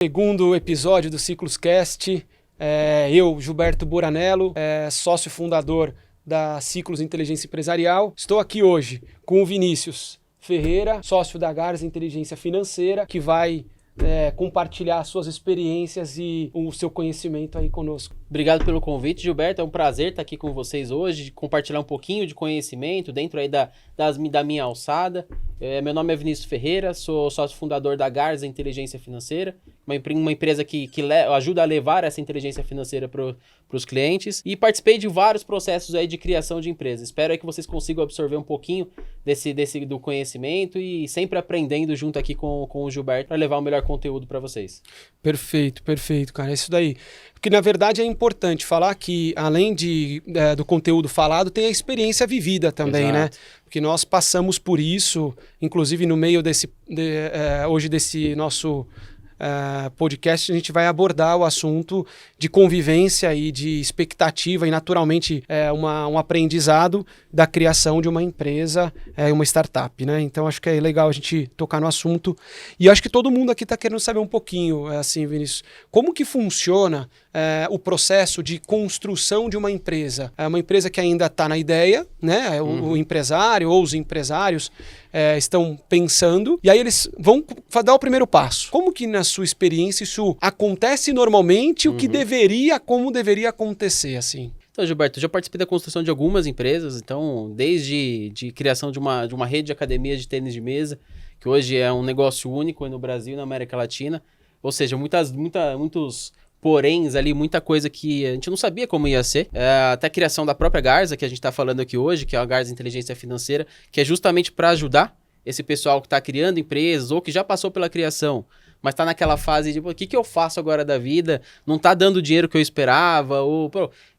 Segundo episódio do Ciclos Cast, eu, Gilberto Buranello, sócio fundador da Ciclos Inteligência Empresarial. Estou aqui hoje com o Vinícius Ferreira, sócio da Garza Inteligência Financeira, que vai compartilhar suas experiências e o seu conhecimento aí conosco. Obrigado pelo convite, Gilberto. É um prazer estar aqui com vocês hoje, compartilhar um pouquinho de conhecimento dentro aí da minha alçada. Meu nome é Vinícius Ferreira, sou sócio fundador da Garza Inteligência Financeira, uma empresa que ajuda a levar essa inteligência financeira para os clientes, e participei de vários processos aí de criação de empresas. Espero aí que vocês consigam absorver um pouquinho do conhecimento e sempre aprendendo junto aqui com o Gilberto para levar o melhor conteúdo para vocês. Perfeito, cara. É isso daí. Porque, na verdade, é importante falar que, além do conteúdo falado, tem a experiência vivida também, Exato. né? Porque nós passamos por isso, inclusive no meio hoje desse nosso podcast, a gente vai abordar o assunto de convivência e de expectativa e, naturalmente, um aprendizado da criação de uma empresa, uma startup, né? Então, acho que é legal a gente tocar no assunto. E acho que todo mundo aqui está querendo saber um pouquinho, assim, Vinícius, como que funciona o processo de construção de uma empresa. É uma empresa que ainda está na ideia, né? O empresário ou os empresários estão pensando, e aí eles vão dar o primeiro passo. Como que, na sua experiência, isso acontece normalmente, como deveria acontecer, assim? Então, Gilberto, eu já participei da construção de algumas empresas, então, desde criação de uma rede de academias de tênis de mesa, que hoje é um negócio único no Brasil e na América Latina, ou seja, muitos poréns ali, muita coisa que a gente não sabia como ia ser. Até a criação da própria Garza, que a gente está falando aqui hoje, que é a Garza Inteligência Financeira, que é justamente para ajudar esse pessoal que está criando empresas ou que já passou pela criação, mas está naquela fase de, o que eu faço agora da vida? Não está dando o dinheiro que eu esperava, ou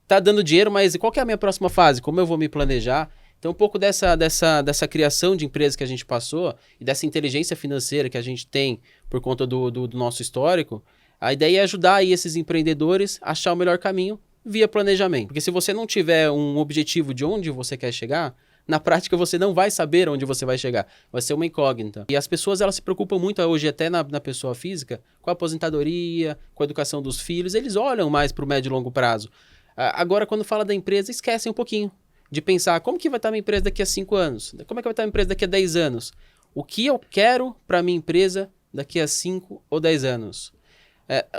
está dando dinheiro, mas qual que é a minha próxima fase? Como eu vou me planejar? Então, um pouco dessa criação de empresas que a gente passou e dessa inteligência financeira que a gente tem por conta do nosso histórico, a ideia é ajudar aí esses empreendedores a achar o melhor caminho via planejamento. Porque se você não tiver um objetivo de onde você quer chegar, na prática você não vai saber onde você vai chegar. Vai ser uma incógnita. E as pessoas, elas se preocupam muito hoje, até na pessoa física, com a aposentadoria, com a educação dos filhos. Eles olham mais para o médio e longo prazo. Agora, quando fala da empresa, esquecem um pouquinho de pensar como que vai estar a minha empresa daqui a 5 anos? Como é que vai estar a minha empresa daqui a 10 anos? O que eu quero para a minha empresa daqui a 5 ou 10 anos?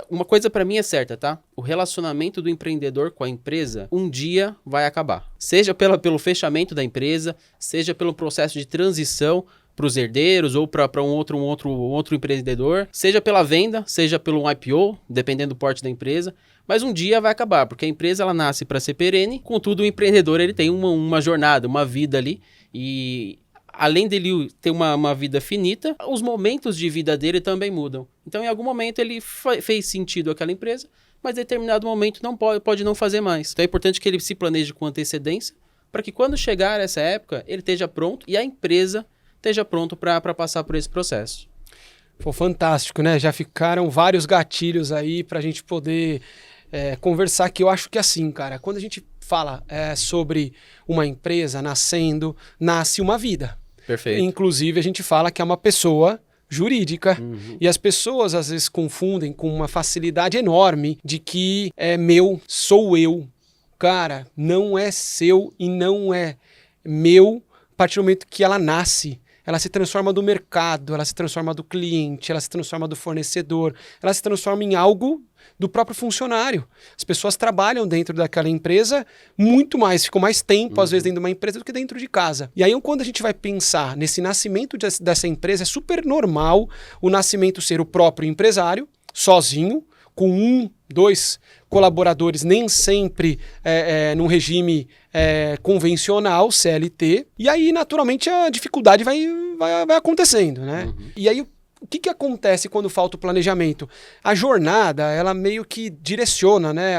Uma coisa para mim é certa, tá? O relacionamento do empreendedor com a empresa um dia vai acabar. Seja pelo fechamento da empresa, seja pelo processo de transição para os herdeiros ou para um outro empreendedor, seja pela venda, seja pelo IPO, dependendo do porte da empresa, mas um dia vai acabar, porque a empresa ela nasce para ser perene, contudo o empreendedor ele tem uma jornada, uma vida ali, e além dele ter uma vida finita, os momentos de vida dele também mudam. Então, em algum momento, ele fez sentido aquela empresa, mas em determinado momento pode não fazer mais. Então, é importante que ele se planeje com antecedência, para que quando chegar essa época, ele esteja pronto e a empresa esteja pronto para passar por esse processo. Pô, fantástico, né? Já ficaram vários gatilhos aí para a gente poder conversar, que eu acho que assim, cara, quando a gente fala sobre uma empresa nascendo, nasce uma vida. Perfeito. Inclusive, a gente fala que é uma pessoa jurídica. E as pessoas às vezes confundem com uma facilidade enorme de que é meu, sou eu. Cara, não é seu e não é meu a partir do momento que ela nasce. Ela se transforma do mercado, ela se transforma do cliente, ela se transforma do fornecedor, ela se transforma em algo do próprio funcionário. As pessoas trabalham dentro daquela empresa muito mais, ficam mais tempo, às vezes, dentro de uma empresa do que dentro de casa. E aí, quando a gente vai pensar nesse nascimento dessa empresa, é super normal o nascimento ser o próprio empresário, sozinho, com 1, 2 colaboradores, nem sempre num regime convencional, CLT. E aí, naturalmente, a dificuldade vai acontecendo, né? E aí, o que acontece quando falta o planejamento? A jornada, ela meio que direciona, né,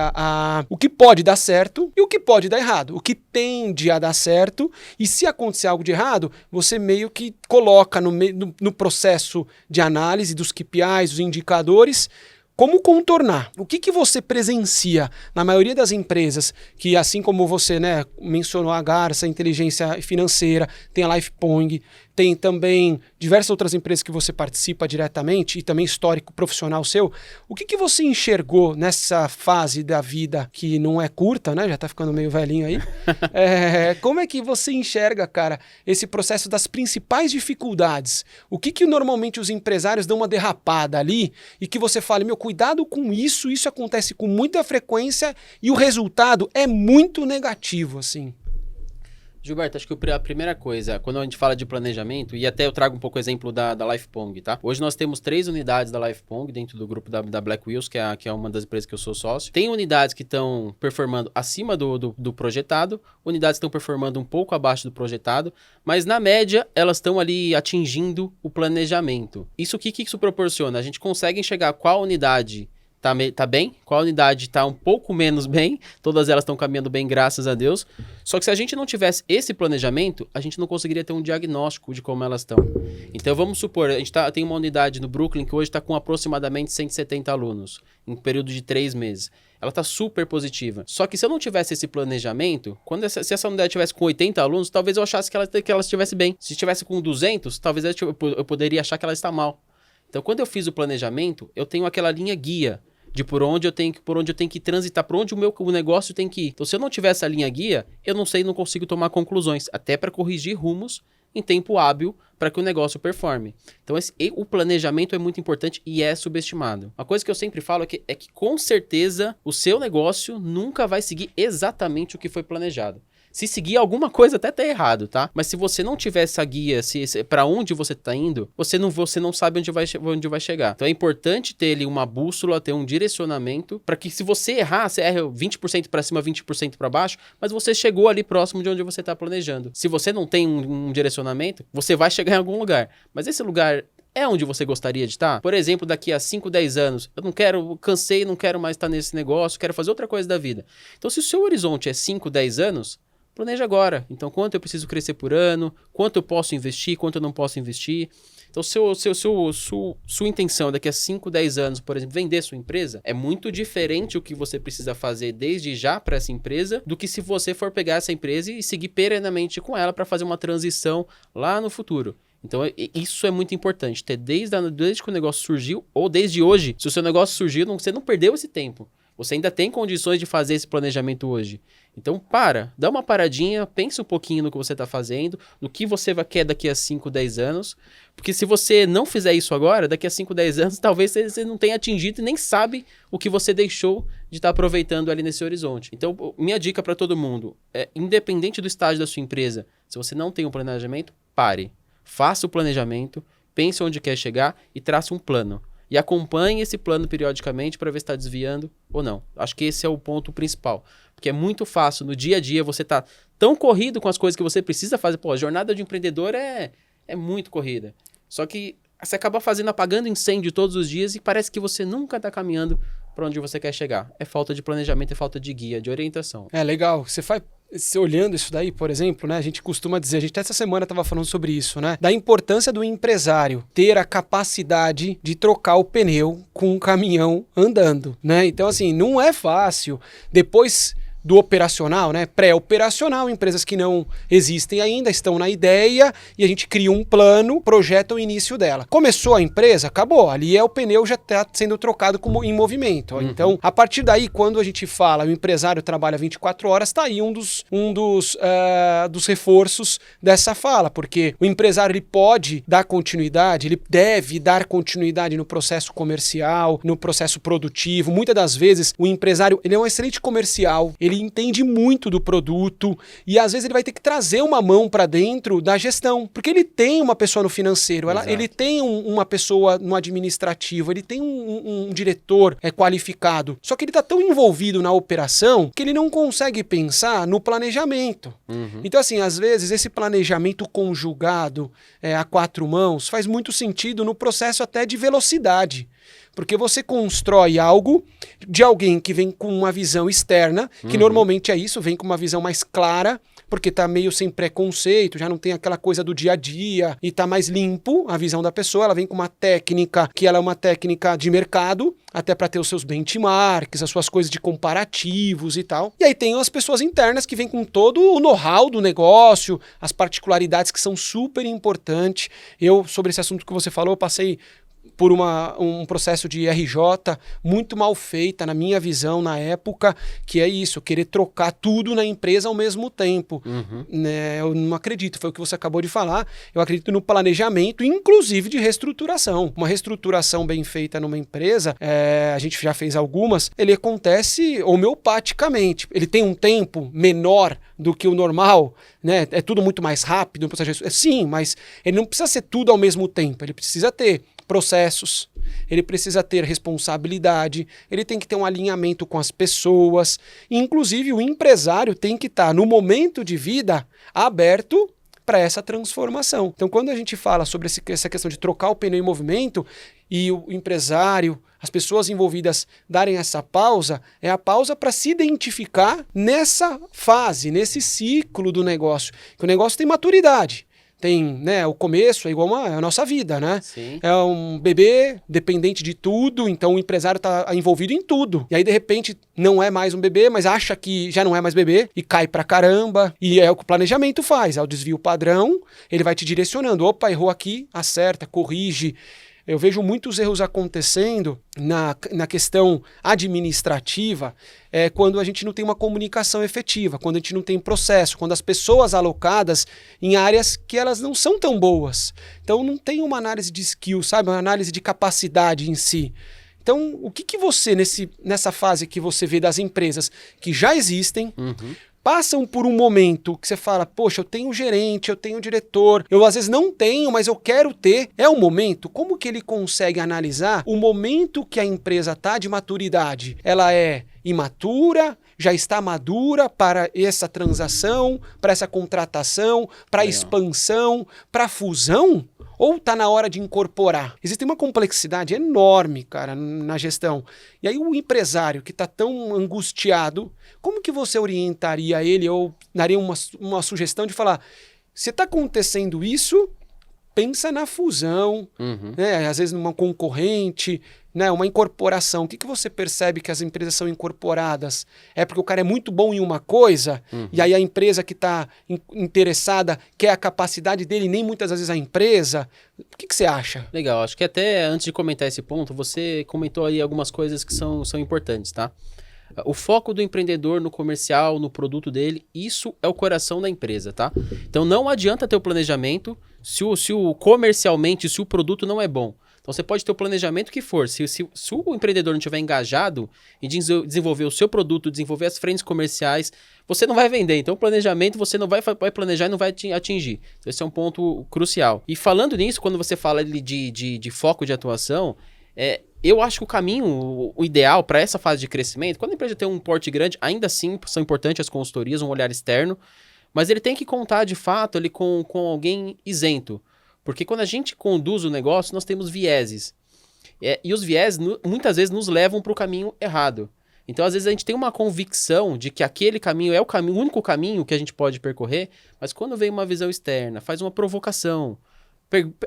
o que pode dar certo e o que pode dar errado. O que tende a dar certo, e se acontecer algo de errado, você meio que coloca no processo de análise dos KPIs, dos indicadores, como contornar? O que você presencia na maioria das empresas que, assim como você, né, mencionou a Garza, a inteligência financeira, tem a LifePoint, tem também diversas outras empresas que você participa diretamente e também histórico profissional seu. O que você enxergou nessa fase da vida que não é curta, né? Já tá ficando meio velhinho aí. Como é que você enxerga, cara, esse processo das principais dificuldades? O que normalmente os empresários dão uma derrapada ali e que você fala, meu, cuidado com isso acontece com muita frequência e o resultado é muito negativo, assim. Gilberto, acho que a primeira coisa, quando a gente fala de planejamento, e até eu trago um pouco o exemplo da LifePong, tá? Hoje nós temos 3 unidades da LifePong dentro do grupo da Black Wheels, que é uma das empresas que eu sou sócio. Tem unidades que estão performando acima do projetado, unidades que estão performando um pouco abaixo do projetado, mas na média elas estão ali atingindo o planejamento. Isso, o que isso proporciona? A gente consegue enxergar qual unidade tá bem, qual unidade tá um pouco menos bem, todas elas estão caminhando bem, graças a Deus. Só que se a gente não tivesse esse planejamento, a gente não conseguiria ter um diagnóstico de como elas estão. Então vamos supor, a gente tem uma unidade no Brooklyn que hoje está com aproximadamente 170 alunos, em um período de 3 meses. Ela está super positiva. Só que se eu não tivesse esse planejamento, se essa unidade tivesse com 80 alunos, talvez eu achasse que ela estivesse bem. Se estivesse com 200, talvez eu poderia achar que ela está mal. Então quando eu fiz o planejamento, eu tenho aquela linha guia de por onde eu tenho que transitar, por onde o negócio tem que ir. Então, se eu não tiver essa linha guia, eu não consigo tomar conclusões, até para corrigir rumos em tempo hábil para que o negócio performe. Então, o planejamento é muito importante e é subestimado. Uma coisa que eu sempre falo é que com certeza o seu negócio nunca vai seguir exatamente o que foi planejado. Se seguir alguma coisa até tá errado, tá? Mas se você não tiver essa guia, para onde você tá indo, você não sabe onde vai chegar. Então é importante ter ali uma bússola, ter um direcionamento, para que se você errar, você erra 20% para cima, 20% para baixo, mas você chegou ali próximo de onde você tá planejando. Se você não tem um direcionamento, você vai chegar em algum lugar. Mas esse lugar é onde você gostaria de estar? Por exemplo, daqui a 5, 10 anos, cansei, não quero mais estar nesse negócio, quero fazer outra coisa da vida. Então se o seu horizonte é 5, 10 anos, planeja agora. Então, quanto eu preciso crescer por ano, quanto eu posso investir, quanto eu não posso investir. Então, sua intenção daqui a 5, 10 anos, por exemplo, vender sua empresa, é muito diferente o que você precisa fazer desde já para essa empresa do que se você for pegar essa empresa e seguir perenamente com ela para fazer uma transição lá no futuro. Então, isso é muito importante, ter desde que o negócio surgiu, ou desde hoje, se o seu negócio surgiu, você não perdeu esse tempo. Você ainda tem condições de fazer esse planejamento hoje. Então, dá uma paradinha, pensa um pouquinho no que você está fazendo, no que você quer daqui a 5, 10 anos, porque se você não fizer isso agora, daqui a 5, 10 anos, talvez você não tenha atingido e nem sabe o que você deixou de estar aproveitando ali nesse horizonte. Então, minha dica para todo mundo é, independente do estágio da sua empresa, se você não tem um planejamento, pare. Faça o planejamento, pense onde quer chegar e trace um plano. E acompanhe esse plano periodicamente para ver se está desviando ou não. Acho que esse é o ponto principal. Porque é muito fácil, no dia a dia, você tá tão corrido com as coisas que você precisa fazer. Pô, a jornada de empreendedor é muito corrida. Só que você acaba apagando incêndio todos os dias e parece que você nunca está caminhando para onde você quer chegar. É falta de planejamento, é falta de guia, de orientação. É legal. Você olhando isso daí, por exemplo, né? A gente costuma dizer, a gente essa semana estava falando sobre isso, né? Da importância do empresário ter a capacidade de trocar o pneu com um caminhão andando, né? Então, assim, não é fácil. Depois do operacional, né? Pré-operacional, empresas que não existem ainda, estão na ideia e a gente cria um plano, projeta o início dela. Começou a empresa, acabou. Ali o pneu já está sendo trocado em movimento. Então, a partir daí, quando a gente fala o empresário trabalha 24 horas, está aí um dos reforços dessa fala, porque o empresário ele pode dar continuidade, ele deve dar continuidade no processo comercial, no processo produtivo. Muitas das vezes, o empresário ele é um excelente comercial, ele entende muito do produto e às vezes ele vai ter que trazer uma mão para dentro da gestão, porque ele tem uma pessoa no financeiro, ele tem uma pessoa no administrativo, ele tem um diretor qualificado, só que ele está tão envolvido na operação que ele não consegue pensar no planejamento. Então assim, às vezes esse planejamento conjugado a 4 mãos faz muito sentido no processo até de velocidade. Porque você constrói algo de alguém que vem com uma visão externa, que normalmente é isso, vem com uma visão mais clara, porque tá meio sem preconceito, já não tem aquela coisa do dia a dia e tá mais limpo a visão da pessoa, ela vem com uma técnica que ela é uma técnica de mercado, até para ter os seus benchmarks, as suas coisas de comparativos e tal. E aí tem as pessoas internas que vêm com todo o know-how do negócio, as particularidades que são super importantes. Eu, sobre esse assunto que você falou, eu passei por um processo de RJ muito mal feita, na minha visão, na época, que é isso, querer trocar tudo na empresa ao mesmo tempo. Né? Eu não acredito, foi o que você acabou de falar, eu acredito no planejamento, inclusive de reestruturação. Uma reestruturação bem feita numa empresa, a gente já fez algumas, ele acontece homeopaticamente. Ele tem um tempo menor do que o normal, né? É tudo muito mais rápido. Sim, mas ele não precisa ser tudo ao mesmo tempo, ele precisa ter processos, ele precisa ter responsabilidade, ele tem que ter um alinhamento com as pessoas, inclusive o empresário tem que estar no momento de vida aberto para essa transformação. Então, quando a gente fala sobre essa questão de trocar o pneu em movimento e o empresário, as pessoas envolvidas darem essa pausa, é a pausa para se identificar nessa fase, nesse ciclo do negócio, que o negócio tem maturidade. Tem, né, o começo é igual a nossa vida, né? Sim. É um bebê dependente de tudo, então o empresário está envolvido em tudo. E aí, de repente, não é mais um bebê, mas acha que já não é mais bebê e cai pra caramba. E é o que o planejamento faz, é o desvio padrão, ele vai te direcionando. Opa, errou aqui, acerta, corrige. Eu vejo muitos erros acontecendo na questão administrativa, quando a gente não tem uma comunicação efetiva, quando a gente não tem processo, quando as pessoas alocadas em áreas que elas não são tão boas. Então não tem uma análise de skill, sabe? Uma análise de capacidade em si. Então, o que você, nessa fase que você vê das empresas que já existem, passam por um momento que você fala, poxa, eu tenho gerente, eu tenho diretor, eu às vezes não tenho, mas eu quero ter. É o momento? Como que ele consegue analisar o momento que a empresa está de maturidade? Ela é imatura, já está madura para essa transação, para essa contratação, para a expansão, para a fusão? Ou está na hora de incorporar? Existe uma complexidade enorme, cara, na gestão. E aí o empresário que está tão angustiado, como que você orientaria ele ou daria uma sugestão de falar, se está acontecendo isso, pensa na fusão, né? Às vezes numa concorrente, né? Uma incorporação. O que você percebe que as empresas são incorporadas? É porque o cara é muito bom em uma coisa, e aí a empresa que está interessada quer a capacidade dele, nem muitas vezes a empresa. O que você acha? Legal, acho que até antes de comentar esse ponto, você comentou aí algumas coisas que são importantes, tá? O foco do empreendedor no comercial, no produto dele, isso é o coração da empresa, tá? Então não adianta ter o planejamento se o comercialmente, se o produto não é bom. Então você pode ter o planejamento que for, se o empreendedor não estiver engajado em desenvolver o seu produto, desenvolver as frentes comerciais, você não vai vender. Então o planejamento você não vai planejar e não vai atingir. Então esse é um ponto crucial. E falando nisso, quando você fala de foco de atuação, eu acho que o caminho, o ideal para essa fase de crescimento, quando a empresa tem um porte grande, ainda assim são importantes as consultorias, um olhar externo, mas ele tem que contar de fato ali com alguém isento. Porque quando a gente conduz o negócio, nós temos vieses. E os vieses muitas vezes nos levam para o caminho errado. Então, às vezes, a gente tem uma convicção de que aquele caminho é o único caminho que a gente pode percorrer, mas quando vem uma visão externa, faz uma provocação,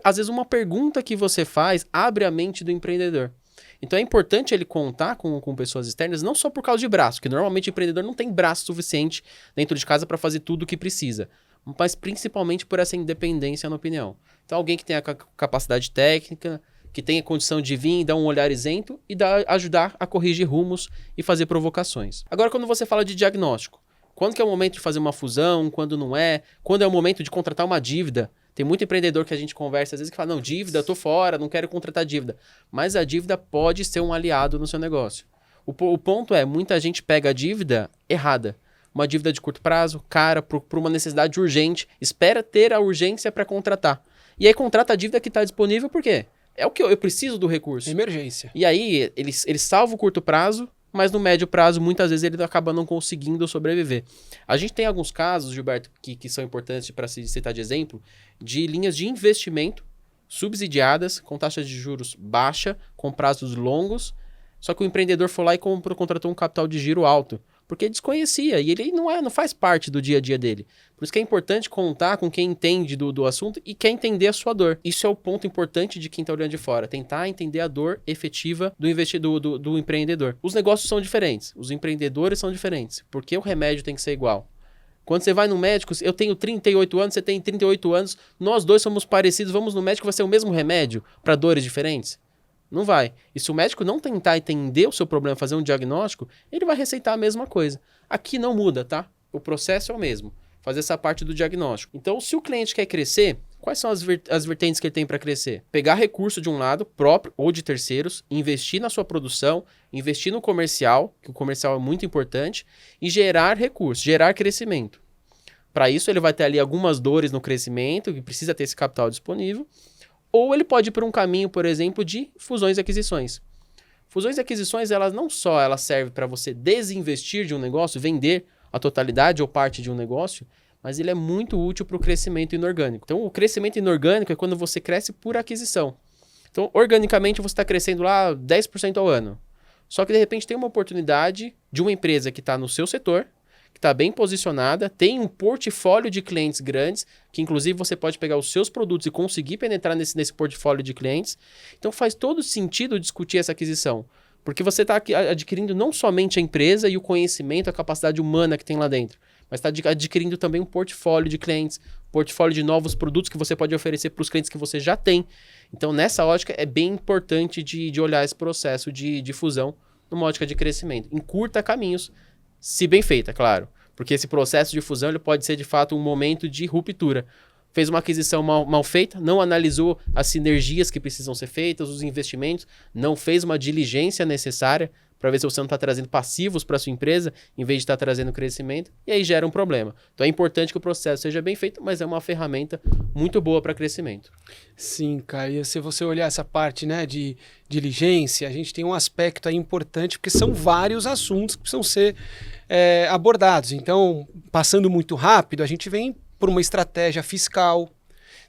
às vezes uma pergunta que você faz abre a mente do empreendedor. Então é importante ele contar com pessoas externas, não só por causa de braço, que normalmente o empreendedor não tem braço suficiente dentro de casa para fazer tudo o que precisa, mas principalmente por essa independência na opinião. Então alguém que tenha capacidade técnica, que tenha condição de vir e dar um olhar isento e ajudar a corrigir rumos e fazer provocações. Agora, quando você fala de diagnóstico, quando que é o momento de fazer uma fusão, quando não é, quando é o momento de contratar uma dívida. Tem muito empreendedor que a gente conversa, às vezes, que fala, não, dívida, eu tô fora, não quero contratar dívida. Mas a dívida pode ser um aliado no seu negócio. O ponto é, muita gente pega a dívida errada. Uma dívida de curto prazo, cara, por uma necessidade urgente, espera ter a urgência para contratar. E aí contrata a dívida que está disponível, por quê? É o que eu preciso do recurso. Emergência. E aí, ele salva o curto prazo, mas no médio prazo, muitas vezes, ele acaba não conseguindo sobreviver. A gente tem alguns casos, Gilberto, que são importantes para se citar de exemplo, de linhas de investimento subsidiadas, com taxas de juros baixa, com prazos longos, só que o empreendedor foi lá e contratou um capital de giro alto, porque desconhecia, e ele não faz parte do dia a dia dele. Por isso que é importante contar com quem entende do assunto e quer entender a sua dor. Isso é o ponto importante de quem está olhando de fora, tentar entender a dor efetiva do investidor, do empreendedor. Os negócios são diferentes, os empreendedores são diferentes, porque o remédio tem que ser igual. Quando você vai no médico, eu tenho 38 anos, você tem 38 anos, nós dois somos parecidos, vamos no médico, vai ser o mesmo remédio para dores diferentes? Não vai. E se o médico não tentar entender o seu problema, fazer um diagnóstico, ele vai receitar a mesma coisa. Aqui não muda, tá? O processo é o mesmo. Fazer essa parte do diagnóstico. Então, se o cliente quer crescer, quais são as vertentes que ele tem para crescer? Pegar recurso de um lado, próprio ou de terceiros, investir na sua produção, investir no comercial, que o comercial é muito importante, e gerar recursos, gerar crescimento. Para isso, ele vai ter ali algumas dores no crescimento, que precisa ter esse capital disponível, ou ele pode ir por um caminho, por exemplo, de fusões e aquisições. Fusões e aquisições, elas não só servem para você desinvestir de um negócio, vender a totalidade ou parte de um negócio, mas ele é muito útil para o crescimento inorgânico. Então, o crescimento inorgânico é quando você cresce por aquisição. Então, organicamente, você está crescendo lá 10% ao ano. Só que, de repente, tem uma oportunidade de uma empresa que está no seu setor, que está bem posicionada, tem um portfólio de clientes grandes, que inclusive você pode pegar os seus produtos e conseguir penetrar nesse portfólio de clientes. Então faz todo sentido discutir essa aquisição, porque você está adquirindo não somente a empresa e o conhecimento, a capacidade humana que tem lá dentro, mas está adquirindo também um portfólio de clientes, portfólio de novos produtos que você pode oferecer para os clientes que você já tem. Então nessa ótica é bem importante de olhar esse processo de fusão numa ótica de crescimento. Encurta caminhos, se bem feita, claro. Porque esse processo de fusão ele pode ser, de fato, um momento de ruptura. Fez uma aquisição mal feita, não analisou as sinergias que precisam ser feitas, os investimentos, não fez uma diligência necessária para ver se você não está trazendo passivos para a sua empresa, em vez de estar trazendo crescimento, e aí gera um problema. Então é importante que o processo seja bem feito, mas é uma ferramenta muito boa para crescimento. Sim, cara, e se você olhar essa parte, né, de diligência, a gente tem um aspecto aí importante, porque são vários assuntos que precisam ser abordados. Então, passando muito rápido, a gente vem por uma estratégia fiscal.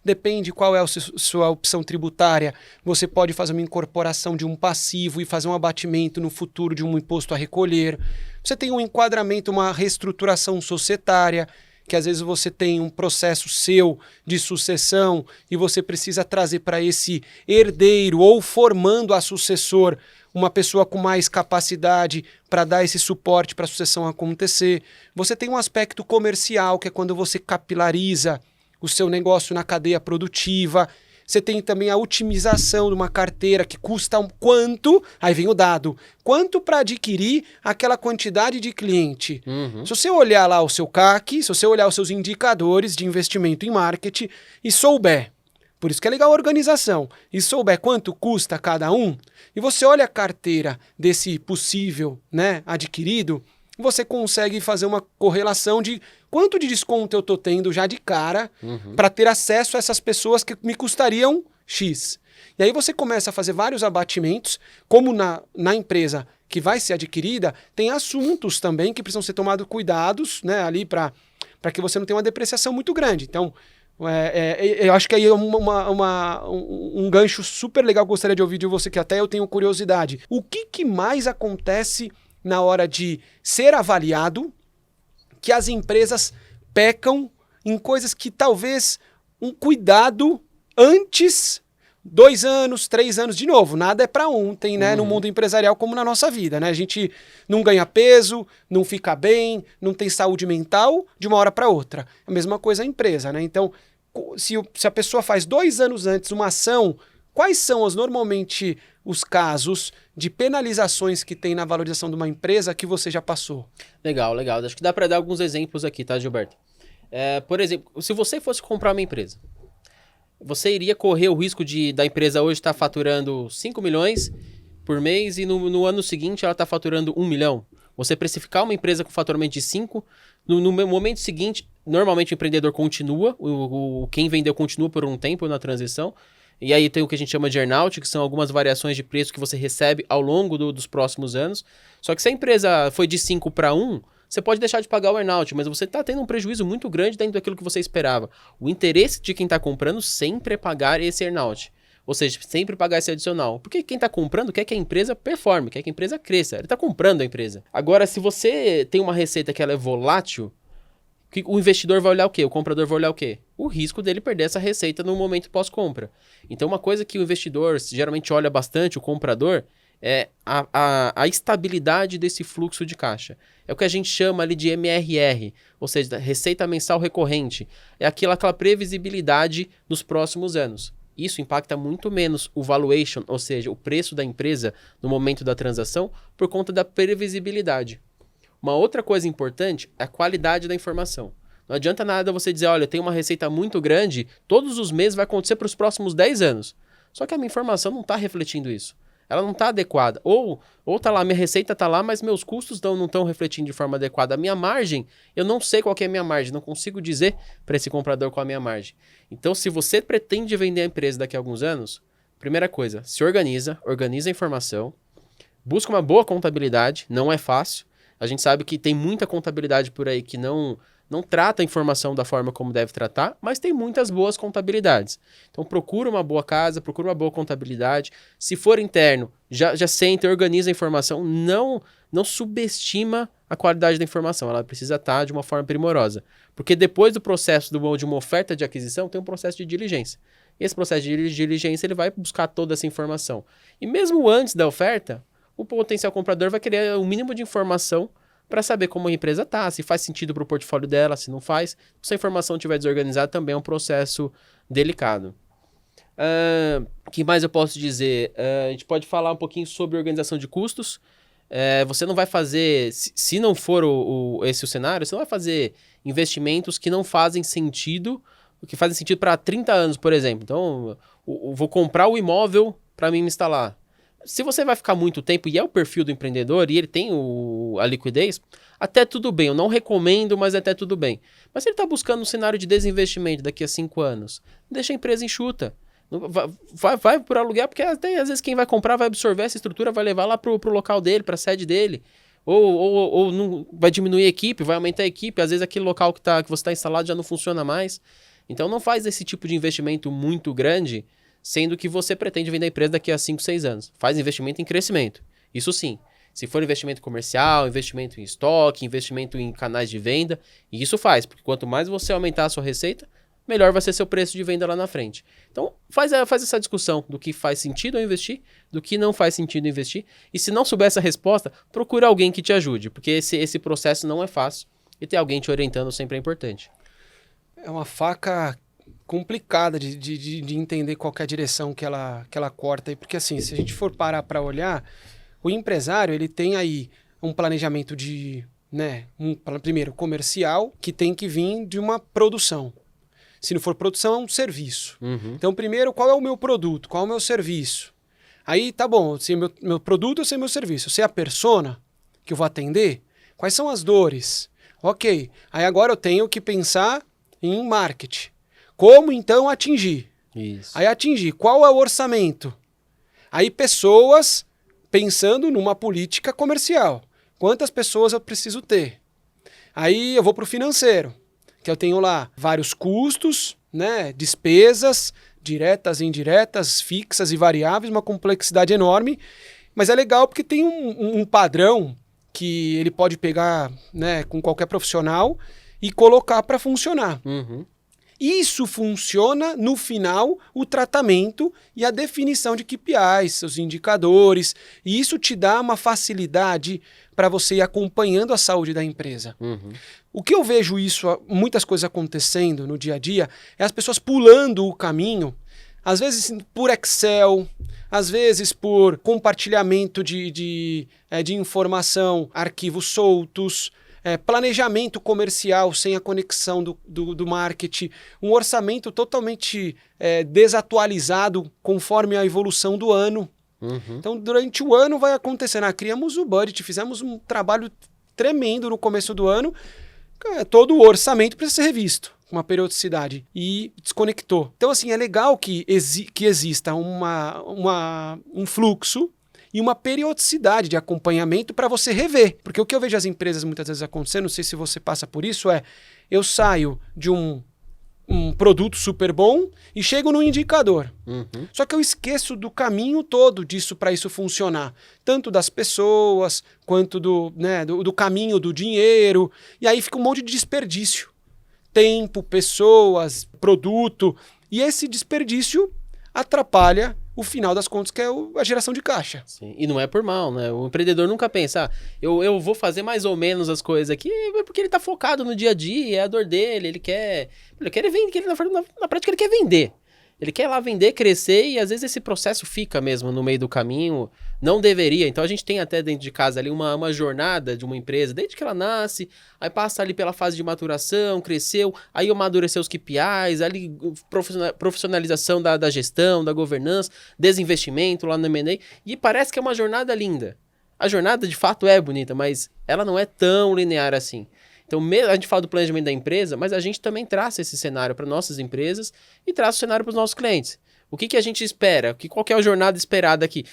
Depende qual é a sua opção tributária, você pode fazer uma incorporação de um passivo e fazer um abatimento no futuro de um imposto a recolher. Você tem um enquadramento, uma reestruturação societária, que às vezes você tem um processo seu de sucessão e você precisa trazer para esse herdeiro ou formando a sucessor uma pessoa com mais capacidade para dar esse suporte para a sucessão acontecer. Você tem um aspecto comercial, que é quando você capilariza o seu negócio na cadeia produtiva. Você tem também a otimização de uma carteira que custa quanto, aí vem o dado, quanto para adquirir aquela quantidade de cliente. Se você olhar lá o seu CAC, se você olhar os seus indicadores de investimento em marketing e souber, por isso que é legal a organização, e souber quanto custa cada um, e você olha a carteira desse possível, né, adquirido, você consegue fazer uma correlação de quanto de desconto eu estou tendo já de cara para ter acesso a essas pessoas que me custariam X. E aí você começa a fazer vários abatimentos, como na empresa que vai ser adquirida, tem assuntos também que precisam ser tomados cuidados, né, ali para que você não tenha uma depreciação muito grande. Então, eu acho que aí é um gancho super legal que eu gostaria de ouvir de você, que até eu tenho curiosidade. O que mais acontece na hora de ser avaliado, que as empresas pecam em coisas que talvez um cuidado antes, 2 anos, 3 anos, de novo, nada é para ontem, né, no mundo empresarial como na nossa vida, né? A gente não ganha peso, não fica bem, não tem saúde mental de uma hora para outra. A mesma coisa a empresa, né? Então, se a pessoa faz 2 anos antes uma ação, quais são normalmente os casos de penalizações que tem na valorização de uma empresa que você já passou? Legal. Acho que dá para dar alguns exemplos aqui, tá, Gilberto? Por exemplo, se você fosse comprar uma empresa, você iria correr o risco da empresa hoje estar faturando 5 milhões por mês e no ano seguinte ela está faturando 1 milhão? Você precificar uma empresa com faturamento de 5, no momento seguinte, normalmente o empreendedor continua, quem vendeu continua por um tempo na transição. E aí tem o que a gente chama de earn-out, que são algumas variações de preço que você recebe ao longo dos próximos anos. Só que se a empresa foi de 5 para 1, você pode deixar de pagar o earnout, mas você está tendo um prejuízo muito grande dentro daquilo que você esperava. O interesse de quem está comprando sempre é pagar esse earnout. Ou seja, sempre pagar esse adicional. Porque quem está comprando quer que a empresa performe, quer que a empresa cresça. Ele está comprando a empresa. Agora, se você tem uma receita que ela é volátil, o investidor vai olhar o quê? O comprador vai olhar o quê? O risco dele perder essa receita no momento pós-compra. Então, uma coisa que o investidor geralmente olha bastante, o comprador, é a estabilidade desse fluxo de caixa. É o que a gente chama ali de MRR, ou seja, receita mensal recorrente. É aquela previsibilidade nos próximos anos. Isso impacta muito menos o valuation, ou seja, o preço da empresa no momento da transação, por conta da previsibilidade. Uma outra coisa importante é a qualidade da informação. Não adianta nada você dizer, olha, eu tenho uma receita muito grande, todos os meses vai acontecer para os próximos 10 anos. Só que a minha informação não está refletindo isso. Ela não está adequada. Ou tá lá, minha receita está lá, mas meus custos não estão refletindo de forma adequada. A minha margem, eu não sei qual que é a minha margem, não consigo dizer para esse comprador qual é a minha margem. Então, se você pretende vender a empresa daqui a alguns anos, primeira coisa, se organiza a informação, busca uma boa contabilidade, não é fácil. A gente sabe que tem muita contabilidade por aí que não trata a informação da forma como deve tratar, mas tem muitas boas contabilidades. Então procura uma boa casa, procura uma boa contabilidade. Se for interno, já senta e organiza a informação. Não subestima a qualidade da informação, ela precisa estar de uma forma primorosa. Porque depois do processo de uma oferta de aquisição, tem um processo de diligência. Esse processo de diligência ele vai buscar toda essa informação. E mesmo antes da oferta, o potencial comprador vai querer o mínimo de informação para saber como a empresa está, se faz sentido para o portfólio dela, se não faz. Se a informação estiver desorganizada, também é um processo delicado. O que mais eu posso dizer? A gente pode falar um pouquinho sobre organização de custos. Você não vai fazer, se não for esse o cenário, você não vai fazer investimentos que não fazem sentido, que fazem sentido para 30 anos, por exemplo. Então, eu vou comprar o imóvel para mim me instalar. Se você vai ficar muito tempo e é o perfil do empreendedor e ele tem a liquidez, até tudo bem. Eu não recomendo, mas até tudo bem. Mas se ele está buscando um cenário de desinvestimento daqui a 5 anos, deixa a empresa enxuta. Vai por aluguel, porque até às vezes quem vai comprar vai absorver essa estrutura, vai levar lá para o local dele, para a sede dele. Ou não, vai diminuir a equipe, vai aumentar a equipe. Às vezes aquele local que você está instalado já não funciona mais. Então não faz esse tipo de investimento muito grande, sendo que você pretende vender a empresa daqui a 5, 6 anos. Faz investimento em crescimento. Isso sim. Se for investimento comercial, investimento em estoque, investimento em canais de venda, e isso faz, porque quanto mais você aumentar a sua receita, melhor vai ser seu preço de venda lá na frente. Então, faz essa discussão do que faz sentido investir, do que não faz sentido investir, e se não souber essa resposta, procura alguém que te ajude, porque esse processo não é fácil, e ter alguém te orientando sempre é importante. É uma faca complicada de entender qual que é a direção que ela corta aí, porque assim, se a gente for parar para olhar, o empresário ele tem aí um planejamento primeiro comercial, que tem que vir de uma produção. Se não for produção, é um serviço. Uhum. Então, primeiro, qual é o meu produto? Qual é o meu serviço? Aí, tá bom, se meu produto, eu sei meu serviço. Eu sei a persona que eu vou atender? Quais são as dores? Ok, aí agora eu tenho que pensar em marketing. Como, então, atingir? Isso. Aí atingir. Qual é o orçamento? Aí pessoas pensando numa política comercial. Quantas pessoas eu preciso ter? Aí eu vou para o financeiro, que eu tenho lá vários custos, despesas, diretas, indiretas, fixas e variáveis, uma complexidade enorme. Mas é legal porque tem um padrão que ele pode pegar com qualquer profissional e colocar para funcionar. Uhum. Isso funciona, no final, o tratamento e a definição de KPIs, seus indicadores. E isso te dá uma facilidade para você ir acompanhando a saúde da empresa. Uhum. O que eu vejo muitas coisas acontecendo no dia a dia, é as pessoas pulando o caminho, às vezes por Excel, às vezes por compartilhamento de informação, arquivos soltos, planejamento comercial sem a conexão do marketing, um orçamento totalmente desatualizado conforme a evolução do ano. Uhum. Então, durante o ano vai acontecendo. Criamos o budget, fizemos um trabalho tremendo no começo do ano, todo o orçamento precisa ser revisto com uma periodicidade e desconectou. Então, assim, é legal que exista um fluxo e uma periodicidade de acompanhamento para você rever. Porque o que eu vejo as empresas muitas vezes acontecendo, não sei se você passa por isso, eu saio de um produto super bom e chego no indicador. Só que eu esqueço do caminho todo disso para isso funcionar. Tanto das pessoas, quanto do caminho do dinheiro. E aí fica um monte de desperdício. Tempo, pessoas, produto. E esse desperdício atrapalha o final das contas, que é a geração de caixa. Sim. E não é por mal, né? O empreendedor nunca pensa, eu vou fazer mais ou menos as coisas aqui, porque ele tá focado no dia a dia, é a dor dele, ele quer vender, na prática ele quer vender. Ele quer lá vender, crescer, e às vezes esse processo fica mesmo no meio do caminho, não deveria. Então a gente tem até dentro de casa ali uma jornada de uma empresa, desde que ela nasce, aí passa ali pela fase de maturação, cresceu, aí amadureceu os KPIs, ali profissionalização da gestão, da governança, desinvestimento lá no M&A, e parece que é uma jornada linda. A jornada de fato é bonita, mas ela não é tão linear assim. Então, a gente fala do planejamento da empresa, mas a gente também traça esse cenário para nossas empresas e traça o cenário para os nossos clientes. O que a gente espera? Qual que é a jornada esperada aqui?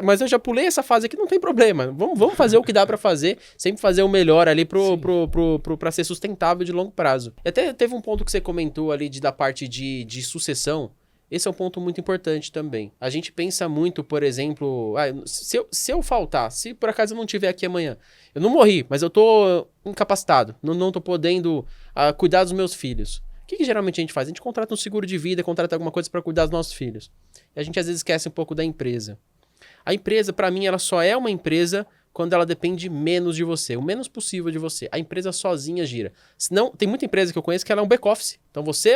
Mas eu já pulei essa fase aqui, não tem problema. Vamos fazer o que dá para fazer, sempre fazer o melhor ali para ser sustentável de longo prazo. E até teve um ponto que você comentou ali da parte de sucessão. Esse é um ponto muito importante também. A gente pensa muito, por exemplo, se eu faltar, se por acaso eu não estiver aqui amanhã, eu não morri, mas eu tô incapacitado, não tô podendo cuidar dos meus filhos. O que geralmente a gente faz? A gente contrata um seguro de vida, contrata alguma coisa para cuidar dos nossos filhos. E a gente às vezes esquece um pouco da empresa. A empresa, para mim, ela só é uma empresa quando ela depende menos de você, o menos possível de você. A empresa sozinha gira. Senão, tem muita empresa que eu conheço que ela é um back-office. Então, você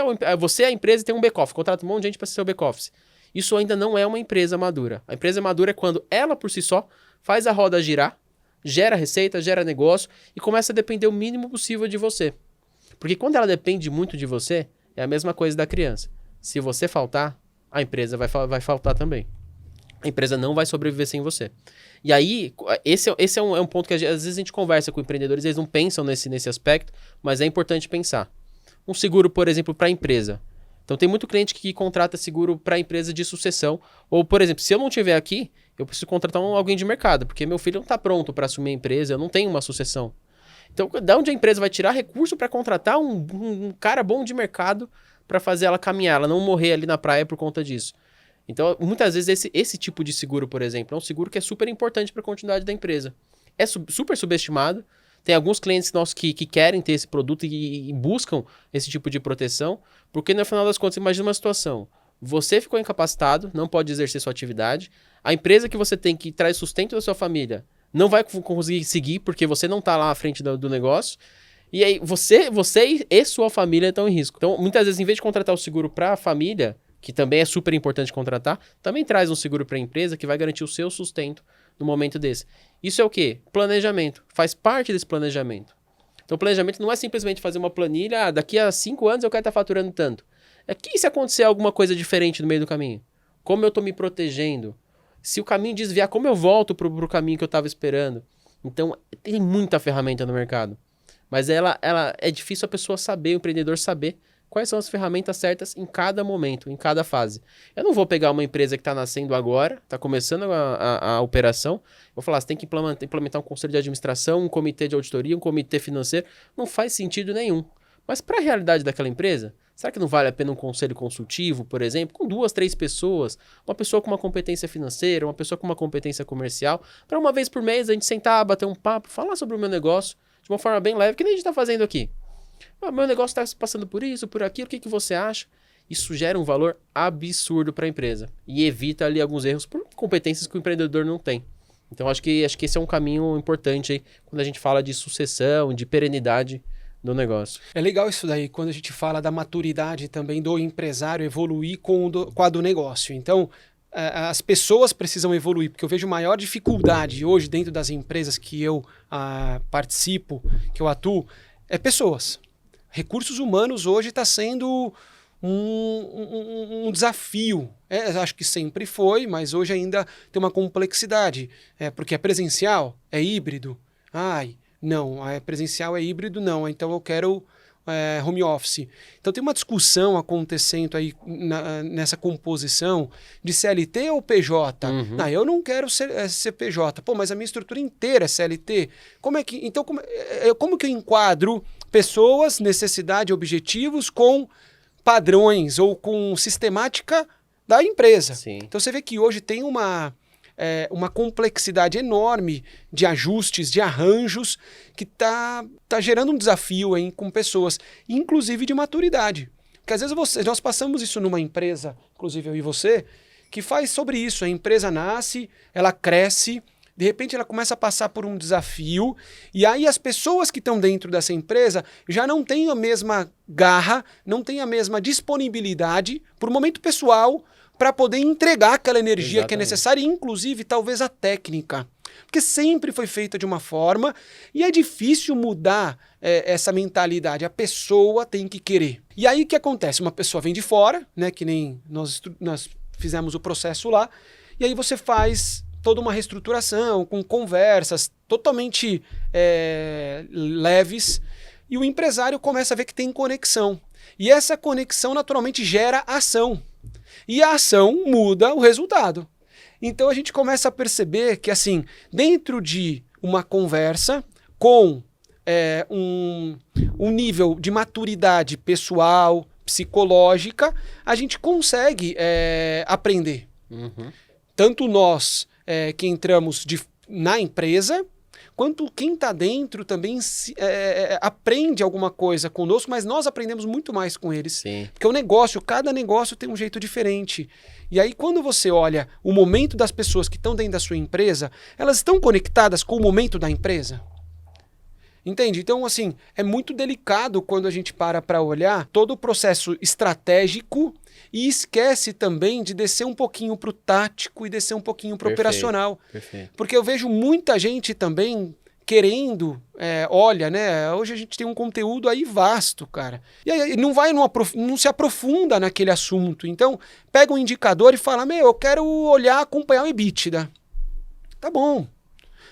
é a empresa e tem um back-office. Contrata um monte de gente para ser seu back-office. Isso ainda não é uma empresa madura. A empresa madura é quando ela, por si só, faz a roda girar, gera receita, gera negócio e começa a depender o mínimo possível de você. Porque quando ela depende muito de você, é a mesma coisa da criança. Se você faltar, a empresa vai faltar também. A empresa não vai sobreviver sem você. E aí, esse é um ponto que às vezes a gente conversa com empreendedores, eles não pensam nesse aspecto, mas é importante pensar. Um seguro, por exemplo, para a empresa. Então, tem muito cliente que contrata seguro para a empresa de sucessão. Ou, por exemplo, se eu não estiver aqui, eu preciso contratar alguém de mercado, porque meu filho não está pronto para assumir a empresa, eu não tenho uma sucessão. Então, da onde a empresa vai tirar recurso para contratar um cara bom de mercado para fazer ela caminhar, ela não morrer ali na praia por conta disso? Então, muitas vezes, esse tipo de seguro, por exemplo, é um seguro que é super importante para a continuidade da empresa. É super subestimado. Tem alguns clientes nossos que querem ter esse produto e buscam esse tipo de proteção, porque no final das contas, imagina uma situação. Você ficou incapacitado, não pode exercer sua atividade. A empresa que você tem que traz sustento da sua família não vai conseguir seguir porque você não está lá à frente do negócio. E aí, você e sua família estão em risco. Então, muitas vezes, em vez de contratar o seguro para a família, que também é super importante contratar, também traz um seguro para a empresa que vai garantir o seu sustento no momento desse. Isso é o quê? Planejamento. Faz parte desse planejamento. Então, o planejamento não é simplesmente fazer uma planilha, daqui a 5 anos eu quero estar faturando tanto. É que se acontecer alguma coisa diferente no meio do caminho? Como eu estou me protegendo? Se o caminho desviar, como eu volto para o caminho que eu estava esperando? Então, tem muita ferramenta no mercado. Mas ela é difícil a pessoa saber, o empreendedor saber quais são as ferramentas certas em cada momento, em cada fase. Eu não vou pegar uma empresa que está nascendo agora, está começando a operação, vou falar, você tem que implementar um conselho de administração, um comitê de auditoria, um comitê financeiro. Não faz sentido nenhum. Mas para a realidade daquela empresa, será que não vale a pena um conselho consultivo, por exemplo, com 2, 3 pessoas, uma pessoa com uma competência financeira, uma pessoa com uma competência comercial, para uma vez por mês a gente sentar, bater um papo, falar sobre o meu negócio de uma forma bem leve, que nem a gente está fazendo aqui. Meu negócio está passando por isso, por aquilo, o que você acha? Isso gera um valor absurdo para a empresa e evita ali alguns erros por competências que o empreendedor não tem. Então, acho que esse é um caminho importante aí, quando a gente fala de sucessão, de perenidade do negócio. É legal isso daí, quando a gente fala da maturidade também do empresário evoluir com a do negócio. Então, as pessoas precisam evoluir, porque eu vejo maior dificuldade hoje dentro das empresas que eu participo, que eu atuo, é pessoas. Recursos humanos hoje está sendo um desafio. Acho que sempre foi, mas hoje ainda tem uma complexidade. Porque é presencial, é híbrido. Não, presencial é híbrido, não. Então eu quero home office. Então tem uma discussão acontecendo aí nessa composição de CLT ou PJ. Não, eu não quero ser PJ. Pô, mas a minha estrutura inteira é CLT. Então, como que eu enquadro pessoas, necessidade, objetivos com padrões ou com sistemática da empresa? Sim. Então você vê que hoje tem uma complexidade enorme de ajustes, de arranjos, que tá gerando um desafio aí com pessoas, inclusive de maturidade. Porque às vezes nós passamos isso numa empresa, inclusive eu e você, que faz sobre isso. A empresa nasce, ela cresce, de repente ela começa a passar por um desafio, e aí as pessoas que estão dentro dessa empresa já não têm a mesma garra, não têm a mesma disponibilidade, por momento pessoal, para poder entregar aquela energia que é necessária, inclusive talvez a técnica. Porque sempre foi feita de uma forma e é difícil mudar essa mentalidade. A pessoa tem que querer. E aí o que acontece? Uma pessoa vem de fora, né, que nem nós fizemos o processo lá, e aí você faz toda uma reestruturação com conversas totalmente leves, e o empresário começa a ver que tem conexão. E essa conexão naturalmente gera ação. E a ação muda o resultado. Então a gente começa a perceber que, assim, dentro de uma conversa com um nível de maturidade pessoal, psicológica, a gente consegue aprender. Tanto nós que entramos na empresa, quanto quem está dentro também aprende alguma coisa conosco, mas nós aprendemos muito mais com eles. Sim. Porque cada negócio tem um jeito diferente. E aí quando você olha o momento das pessoas que estão dentro da sua empresa, elas estão conectadas com o momento da empresa? Entende? Então, assim, é muito delicado quando a gente para olhar todo o processo estratégico e esquece também de descer um pouquinho para o tático e descer um pouquinho para o operacional. Perfeito. Porque eu vejo muita gente também querendo, olha, né? Hoje a gente tem um conteúdo aí vasto, cara. E aí não se aprofunda naquele assunto. Então, pega um indicador e fala, eu quero acompanhar o EBITDA. Tá bom.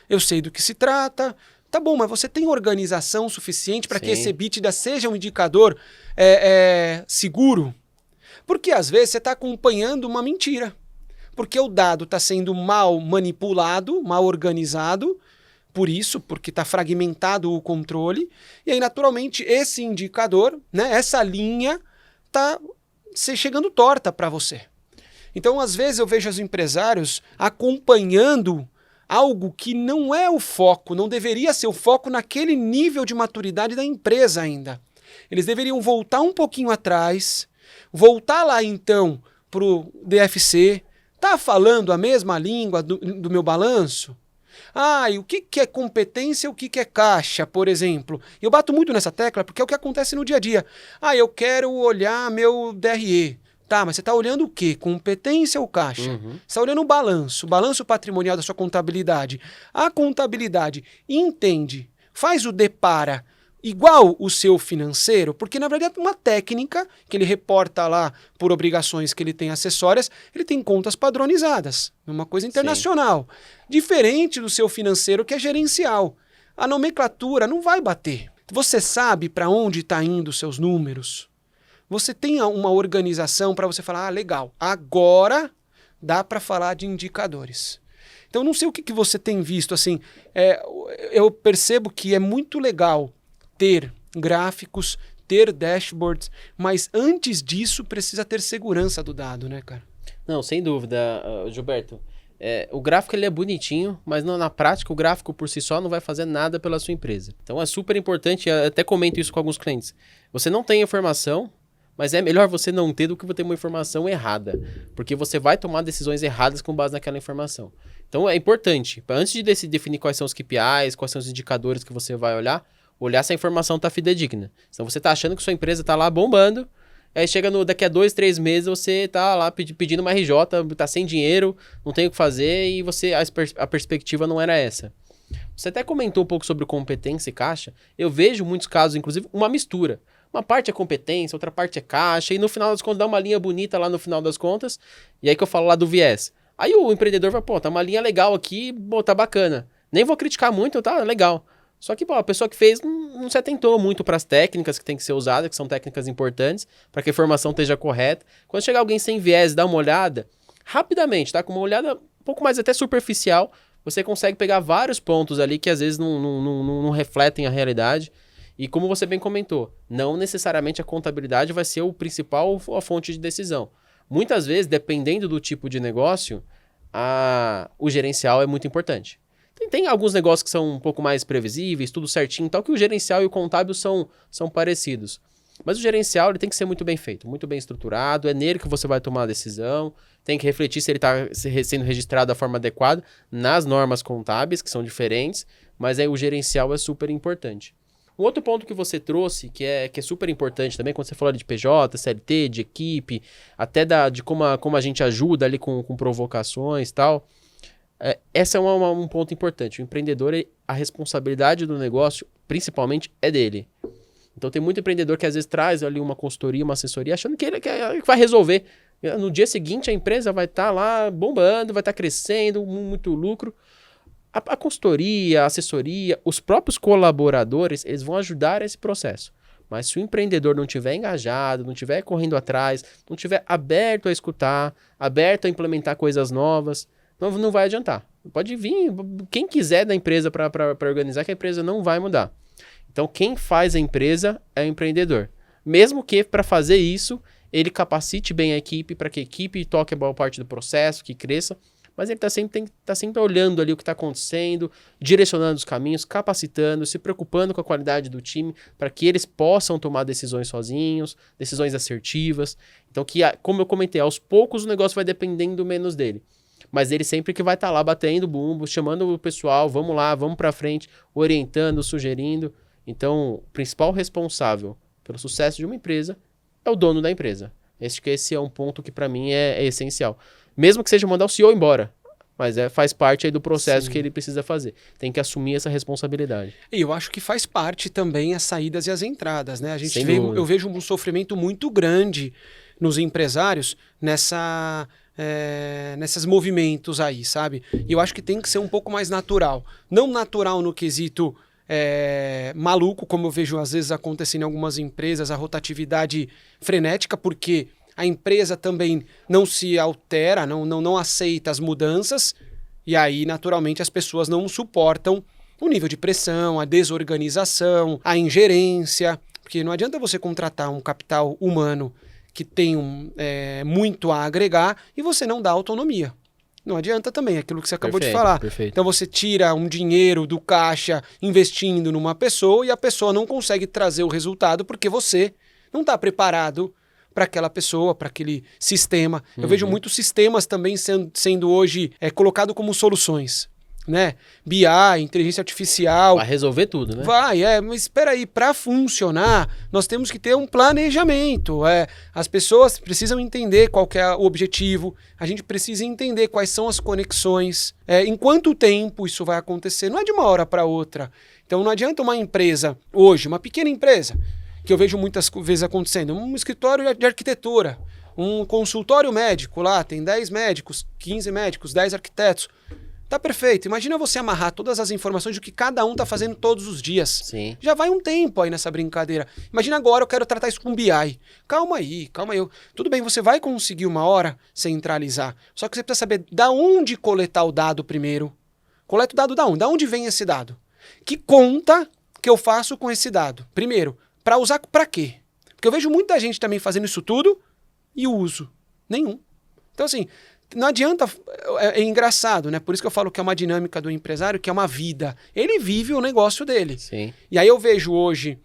Eu sei do que se trata. Tá bom, mas você tem organização suficiente para que esse EBITDA seja um indicador seguro? Porque às vezes você está acompanhando uma mentira. Porque o dado está sendo mal manipulado, mal organizado, porque está fragmentado o controle. E aí, naturalmente, esse indicador, né, essa linha, está chegando torta para você. Então, às vezes, eu vejo os empresários acompanhando algo que não é o foco, não deveria ser o foco naquele nível de maturidade da empresa ainda. Eles deveriam voltar um pouquinho atrás, voltar lá então para o DFC, tá falando a mesma língua do meu balanço? E o que é competência e o que é caixa, por exemplo? Eu bato muito nessa tecla porque é o que acontece no dia a dia. Eu quero olhar meu DRE. Tá, mas você está olhando o quê? Competência ou caixa? Você está olhando o balanço patrimonial da sua contabilidade. A contabilidade entende, faz o depara igual o seu financeiro, porque na verdade é uma técnica que ele reporta lá por obrigações que ele tem acessórias, ele tem contas padronizadas, uma coisa internacional. Diferente do seu financeiro que é gerencial. A nomenclatura não vai bater. Você sabe para onde está indo os seus números? Você tem uma organização para você falar, legal, agora dá para falar de indicadores. Então, não sei o que você tem visto, assim, eu percebo que é muito legal ter gráficos, ter dashboards, mas antes disso precisa ter segurança do dado, né, cara? Não, sem dúvida, Gilberto. O gráfico ele é bonitinho, mas na prática o gráfico por si só não vai fazer nada pela sua empresa. Então é super importante, eu até comento isso com alguns clientes. Você não tem informação, mas é melhor você não ter do que ter uma informação errada, porque você vai tomar decisões erradas com base naquela informação. Então é importante, antes de definir quais são os KPIs, quais são os indicadores que você vai olhar se a informação está fidedigna. Senão você está achando que sua empresa está lá bombando, aí chega daqui a 2, 3 meses você está lá pedindo uma RJ, está sem dinheiro, não tem o que fazer e a perspectiva não era essa. Você até comentou um pouco sobre competência e caixa. Eu vejo muitos casos, inclusive, uma mistura. Uma parte é competência, outra parte é caixa, e no final das contas dá uma linha bonita lá no final das contas, e aí que eu falo lá do viés. Aí o empreendedor vai, tá uma linha legal aqui, tá bacana. Nem vou criticar muito, tá legal. Só que, pô, a pessoa que fez não se atentou muito para as técnicas que tem que ser usadas, que são técnicas importantes, para que a informação esteja correta. Quando chegar alguém sem viés e dar uma olhada, rapidamente, tá? Com uma olhada um pouco mais até superficial, você consegue pegar vários pontos ali que às vezes não refletem a realidade. E como você bem comentou, não necessariamente a contabilidade vai ser o principal, a fonte de decisão. Muitas vezes, dependendo do tipo de negócio, o gerencial é muito importante. Tem alguns negócios que são um pouco mais previsíveis, tudo certinho, tal, que o gerencial e o contábil são parecidos. Mas o gerencial ele tem que ser muito bem feito, muito bem estruturado, é nele que você vai tomar a decisão, tem que refletir se ele está sendo registrado da forma adequada nas normas contábeis, que são diferentes, mas aí o gerencial é super importante. Um outro ponto que você trouxe, que é super importante também, quando você falou de PJ, CLT, de equipe, até de como a gente ajuda ali com provocações e tal, esse é um ponto importante. O empreendedor, a responsabilidade do negócio, principalmente, é dele. Então tem muito empreendedor que às vezes traz ali uma consultoria, uma assessoria, achando que ele vai resolver. No dia seguinte a empresa vai estar lá bombando, vai estar crescendo, muito lucro. A consultoria, a assessoria, os próprios colaboradores, eles vão ajudar esse processo. Mas se o empreendedor não estiver engajado, não estiver correndo atrás, não estiver aberto a escutar, aberto a implementar coisas novas, não vai adiantar. Pode vir quem quiser da empresa para organizar, que a empresa não vai mudar. Então, quem faz a empresa é o empreendedor. Mesmo que para fazer isso, ele capacite bem a equipe, para que a equipe toque a boa parte do processo, que cresça, mas ele tem que estar sempre olhando ali o que está acontecendo, direcionando os caminhos, capacitando, se preocupando com a qualidade do time, para que eles possam tomar decisões sozinhos, decisões assertivas. Então, como eu comentei, aos poucos o negócio vai dependendo menos dele. Mas ele sempre que vai estar lá batendo bumbo, chamando o pessoal, vamos lá, vamos para frente, orientando, sugerindo. Então, o principal responsável pelo sucesso de uma empresa é o dono da empresa. Esse é um ponto que para mim é essencial. Mesmo que seja mandar o CEO embora, mas faz parte aí do processo que ele precisa fazer. Tem que assumir essa responsabilidade. E eu acho que faz parte também as saídas e as entradas, né? Eu vejo um sofrimento muito grande nos empresários nesses movimentos aí, sabe? E eu acho que tem que ser um pouco mais natural. Não natural no quesito maluco, como eu vejo às vezes acontecendo em algumas empresas, a rotatividade frenética, porque a empresa também não se altera, não aceita as mudanças, e aí naturalmente as pessoas não suportam o nível de pressão, a desorganização, a ingerência, porque não adianta você contratar um capital humano que tem muito a agregar e você não dá autonomia. Não adianta também, aquilo que você acabou de falar. Perfeito. Então você tira um dinheiro do caixa investindo numa pessoa e a pessoa não consegue trazer o resultado porque você não está preparado para aquela pessoa, para aquele sistema. Eu vejo muitos sistemas também sendo hoje colocado como soluções, né? BI, inteligência artificial. Vai resolver tudo, né? Mas espera aí, para funcionar, nós temos que ter um planejamento. As pessoas precisam entender qual que é o objetivo, a gente precisa entender quais são as conexões, em quanto tempo isso vai acontecer, não é de uma hora para outra. Então não adianta uma empresa, hoje, uma pequena empresa, que eu vejo muitas vezes acontecendo, um escritório de arquitetura, um consultório médico lá, tem 10 médicos, 15 médicos, 10 arquitetos. Tá perfeito. Imagina você amarrar todas as informações do que cada um tá fazendo todos os dias. Sim. Já vai um tempo aí nessa brincadeira. Imagina agora eu quero tratar isso com BI. Calma aí. Tudo bem, você vai conseguir uma hora centralizar. Só que você precisa saber da onde coletar o dado primeiro. Coleta o dado da onde? Da onde vem esse dado? Que conta que eu faço com esse dado? Primeiro, para usar para quê? Porque eu vejo muita gente também fazendo isso tudo e o uso nenhum. Então assim, não adianta, é engraçado, né? Por isso que eu falo que é uma dinâmica do empresário, que é uma vida. Ele vive o negócio dele. Sim. E aí eu vejo hoje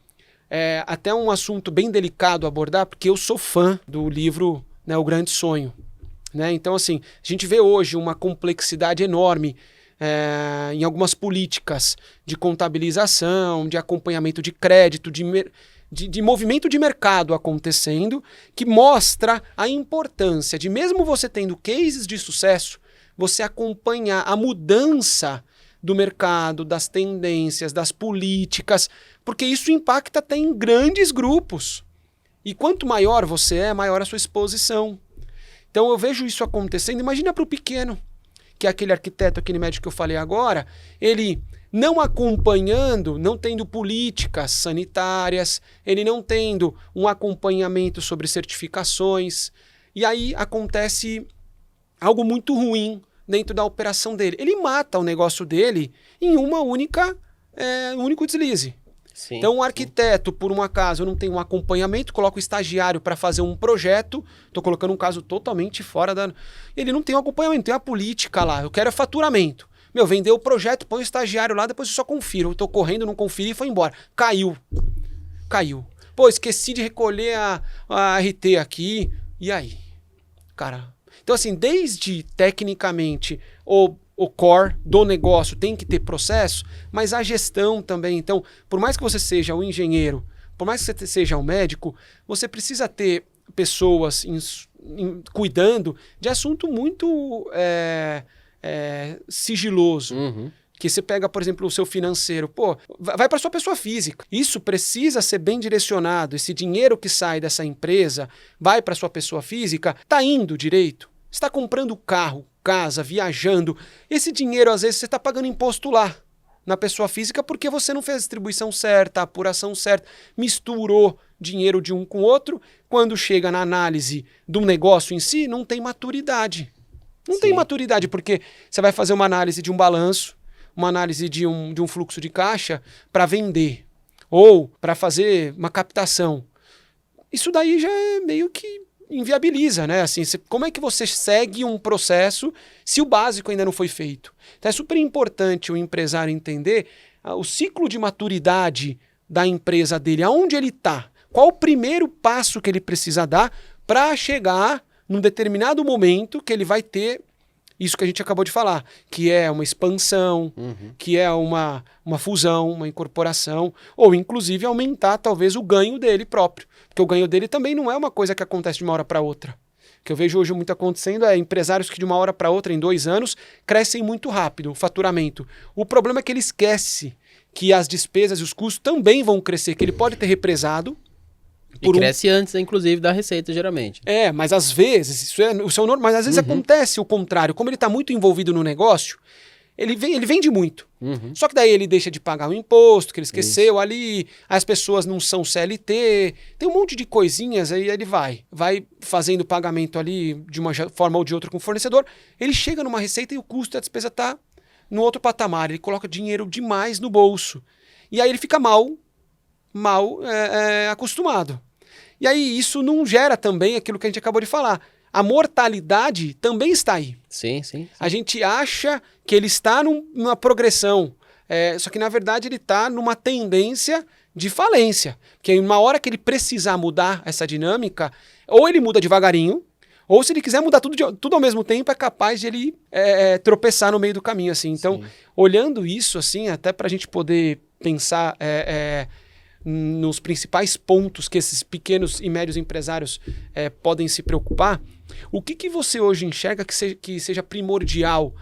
até um assunto bem delicado a abordar, porque eu sou fã do livro, né, O Grande Sonho. Né? Então, assim, a gente vê hoje uma complexidade enorme em algumas políticas de contabilização, de acompanhamento de crédito, de movimento de mercado acontecendo, que mostra a importância de, mesmo você tendo cases de sucesso, você acompanhar a mudança do mercado, das tendências, das políticas, porque isso impacta até em grandes grupos. E quanto maior você é, maior a sua exposição. Então eu vejo isso acontecendo. Imagina para o pequeno, que é aquele arquiteto, aquele médico que eu falei agora, ele não acompanhando, não tendo políticas sanitárias, ele não tendo um acompanhamento sobre certificações, e aí acontece algo muito ruim dentro da operação dele. Ele mata o negócio dele em um único deslize. Sim, então, um arquiteto, por um acaso, não tem um acompanhamento, coloca o estagiário para fazer um projeto, estou colocando um caso totalmente fora da... Ele não tem um acompanhamento, tem a política lá, eu quero faturamento. Vendeu o projeto, põe o estagiário lá, depois eu só confiro. Eu tô correndo, não conferi e foi embora. Caiu. Pô, esqueci de recolher a RT aqui. E aí? Cara, então assim, desde tecnicamente o core do negócio tem que ter processo, mas a gestão também. Então, por mais que você seja um engenheiro, por mais que você seja um médico, você precisa ter pessoas cuidando de assunto muito sigiloso. Que você pega, por exemplo, o seu financeiro, vai para sua pessoa física. Isso precisa ser bem direcionado. Esse dinheiro que sai dessa empresa vai para sua pessoa física, tá indo direito. Você está comprando carro, casa, viajando. Esse dinheiro, às vezes, você está pagando imposto lá, na pessoa física, porque você não fez a distribuição certa, a apuração certa, misturou dinheiro de um com o outro. Quando chega na análise do negócio em si, não tem maturidade. Não tem maturidade, porque você vai fazer uma análise de um balanço, uma análise de um fluxo de caixa para vender ou para fazer uma captação. Isso daí já é meio que inviabiliza, né? Assim, como é que você segue um processo se o básico ainda não foi feito? Então é super importante o empresário entender o ciclo de maturidade da empresa dele, aonde ele está, qual o primeiro passo que ele precisa dar para chegar num determinado momento que ele vai ter isso que a gente acabou de falar, que é uma expansão, que é uma fusão, uma incorporação, ou inclusive aumentar talvez o ganho dele próprio. Porque o ganho dele também não é uma coisa que acontece de uma hora para outra. O que eu vejo hoje muito acontecendo é empresários que de uma hora para outra, em 2 anos, crescem muito rápido o faturamento. O problema é que ele esquece que as despesas e os custos também vão crescer, que ele pode ter represado. E cresce antes, inclusive, da receita, geralmente. Mas às vezes, isso é normal, mas às vezes acontece o contrário. Como ele está muito envolvido no negócio, ele vende muito. Só que daí ele deixa de pagar o imposto, que ele esqueceu ali, as pessoas não são CLT, tem um monte de coisinhas, aí ele vai fazendo pagamento ali de uma forma ou de outra com o fornecedor, ele chega numa receita e o custo da despesa está no outro patamar, ele coloca dinheiro demais no bolso. E aí ele fica mal acostumado. E aí isso não gera também aquilo que a gente acabou de falar. A mortalidade também está aí. Sim. A gente acha que ele está numa progressão, só que na verdade ele está numa tendência de falência. Porque uma hora que ele precisar mudar essa dinâmica, ou ele muda devagarinho, ou se ele quiser mudar tudo ao mesmo tempo, é capaz de ele tropeçar no meio do caminho. Assim. Então, olhando isso, assim, até para a gente poder pensar nos principais pontos que esses pequenos e médios empresários podem se preocupar, o que você hoje enxerga que seja primordial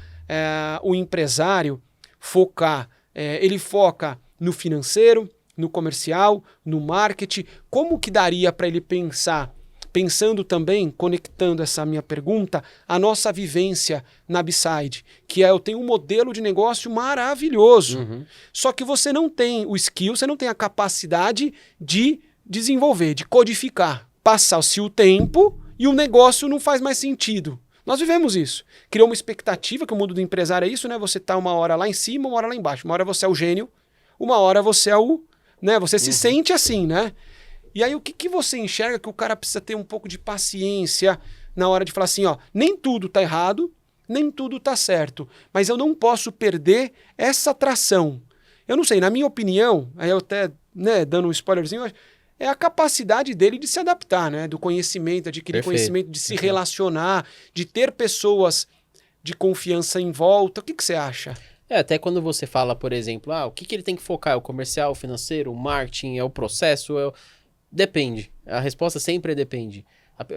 o empresário focar? Ele foca no financeiro, no comercial, no marketing. Como que daria para ele pensando também, conectando essa minha pergunta, a nossa vivência na B-Side, que eu tenho um modelo de negócio maravilhoso, só que você não tem o skill, você não tem a capacidade de desenvolver, de codificar. Passa-se o tempo e o negócio não faz mais sentido. Nós vivemos isso. Criou uma expectativa, que o mundo do empresário é isso, né? Você está uma hora lá em cima, uma hora lá embaixo. Uma hora você é o gênio, uma hora você é o... né? Você se sente assim, né? E aí o que você enxerga que o cara precisa ter um pouco de paciência na hora de falar assim, nem tudo tá errado, nem tudo tá certo, mas eu não posso perder essa tração. Eu não sei, na minha opinião, aí eu até dando um spoilerzinho, é a capacidade dele de se adaptar, né? Do conhecimento, adquirir conhecimento, de se relacionar, de ter pessoas de confiança em volta. O que você acha? Até quando você fala, por exemplo, o que ele tem que focar? É o comercial, o financeiro, o marketing, é o processo? Depende. A resposta sempre depende.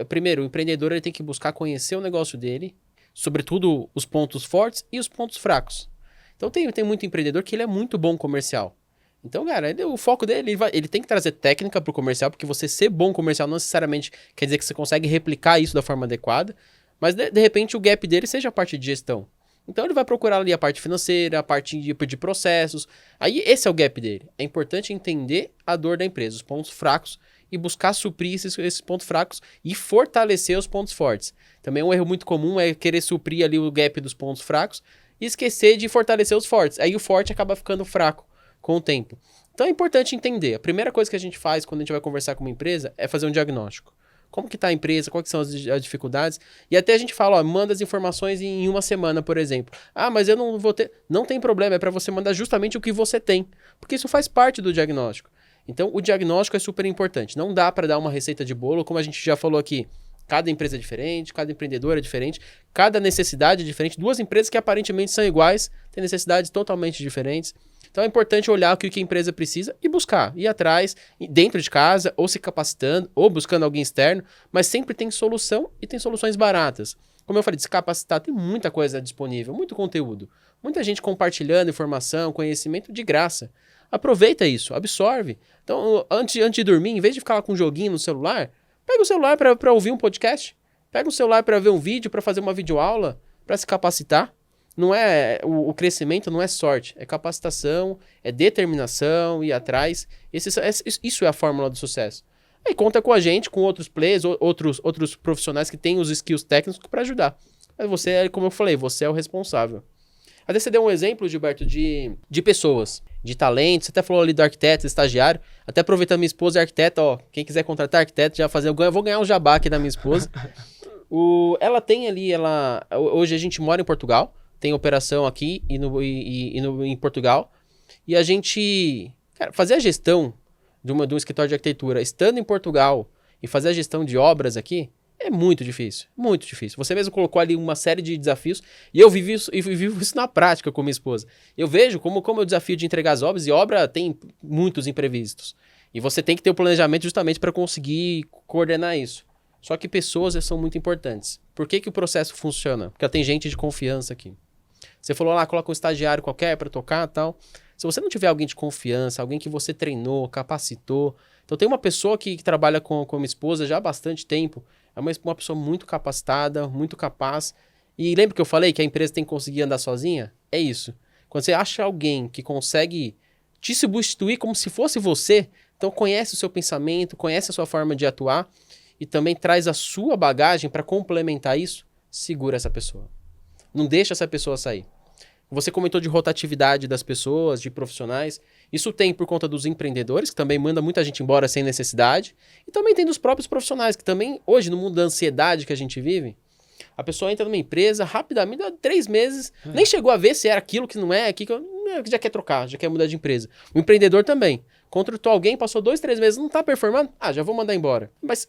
Primeiro, o empreendedor ele tem que buscar conhecer o negócio dele, sobretudo os pontos fortes e os pontos fracos. Então tem muito empreendedor que ele é muito bom comercial. Então, cara, o foco dele, ele tem que trazer técnica para o comercial, porque você ser bom comercial não necessariamente quer dizer que você consegue replicar isso da forma adequada, mas de repente o gap dele seja a parte de gestão. Então ele vai procurar ali a parte financeira, a parte de processos. Aí esse é o gap dele. É importante entender a dor da empresa, os pontos fracos, e buscar suprir esses pontos fracos e fortalecer os pontos fortes. Também um erro muito comum é querer suprir ali o gap dos pontos fracos e esquecer de fortalecer os fortes. Aí o forte acaba ficando fraco com o tempo. Então é importante entender. A primeira coisa que a gente faz quando a gente vai conversar com uma empresa é fazer um diagnóstico. Como que está a empresa, quais são as dificuldades. E até a gente fala, ó, manda as informações em uma semana, por exemplo. Ah, mas eu não vou ter... Não tem problema, é para você mandar justamente o que você tem. Porque isso faz parte do diagnóstico. Então, o diagnóstico é super importante. Não dá para dar uma receita de bolo, como a gente já falou aqui. Cada empresa é diferente, cada empreendedor é diferente, cada necessidade é diferente. Duas empresas que aparentemente são iguais, têm necessidades totalmente diferentes. Então é importante olhar o que a empresa precisa e buscar, ir atrás, dentro de casa, ou se capacitando, ou buscando alguém externo, mas sempre tem solução e tem soluções baratas. Como eu falei, de se capacitar, tem muita coisa disponível, muito conteúdo. Muita gente compartilhando informação, conhecimento de graça. Aproveita isso, absorve. Então, antes de dormir, em vez de ficar lá com um joguinho no celular, pega o celular para ouvir um podcast, pega o celular para ver um vídeo, para fazer uma videoaula, para se capacitar. Não é o crescimento não é sorte, é capacitação, é determinação, ir atrás. Isso é a fórmula do sucesso. Aí conta com a gente, com outros players, outros profissionais que têm os skills técnicos para ajudar. Mas você, como eu falei, você é o responsável. Até você deu um exemplo, Gilberto, de pessoas, de talentos. Você até falou ali do arquiteto, estagiário. Até aproveitando, minha esposa é arquiteta, ó. Quem quiser contratar arquiteto, já fazer, eu vou ganhar um jabá aqui da minha esposa. Ela tem ali, hoje a gente mora em Portugal. Tem operação aqui em Portugal. E a gente... Cara, fazer a gestão de um escritório de arquitetura estando em Portugal e fazer a gestão de obras aqui é muito difícil. Muito difícil. Você mesmo colocou ali uma série de desafios e eu vivo isso na prática com minha esposa. Eu vejo como é o desafio de entregar as obras e obra tem muitos imprevistos. E você tem que ter o planejamento justamente para conseguir coordenar isso. Só que pessoas são muito importantes. Por que o processo funciona? Porque tem gente de confiança aqui. Você falou lá, coloca um estagiário qualquer para tocar e tal. Se você não tiver alguém de confiança, alguém que você treinou, capacitou... Então tem uma pessoa que trabalha com minha esposa já há bastante tempo. É uma pessoa muito capacitada, muito capaz. E lembra que eu falei que a empresa tem que conseguir andar sozinha? É isso. Quando você acha alguém que consegue te substituir como se fosse você, então conhece o seu pensamento, conhece a sua forma de atuar e também traz a sua bagagem para complementar isso, segura essa pessoa. Não deixa essa pessoa sair. Você comentou de rotatividade das pessoas, de profissionais. Isso tem por conta dos empreendedores, que também mandam muita gente embora sem necessidade. E também tem dos próprios profissionais, que também, hoje, no mundo da ansiedade que a gente vive, a pessoa entra numa empresa, rapidamente, há 3 meses, nem chegou a ver se era aquilo que não é, aquilo que já quer trocar, já quer mudar de empresa. O empreendedor também. Contratou alguém, passou 2, 3 meses, não está performando? Ah, já vou mandar embora. Mas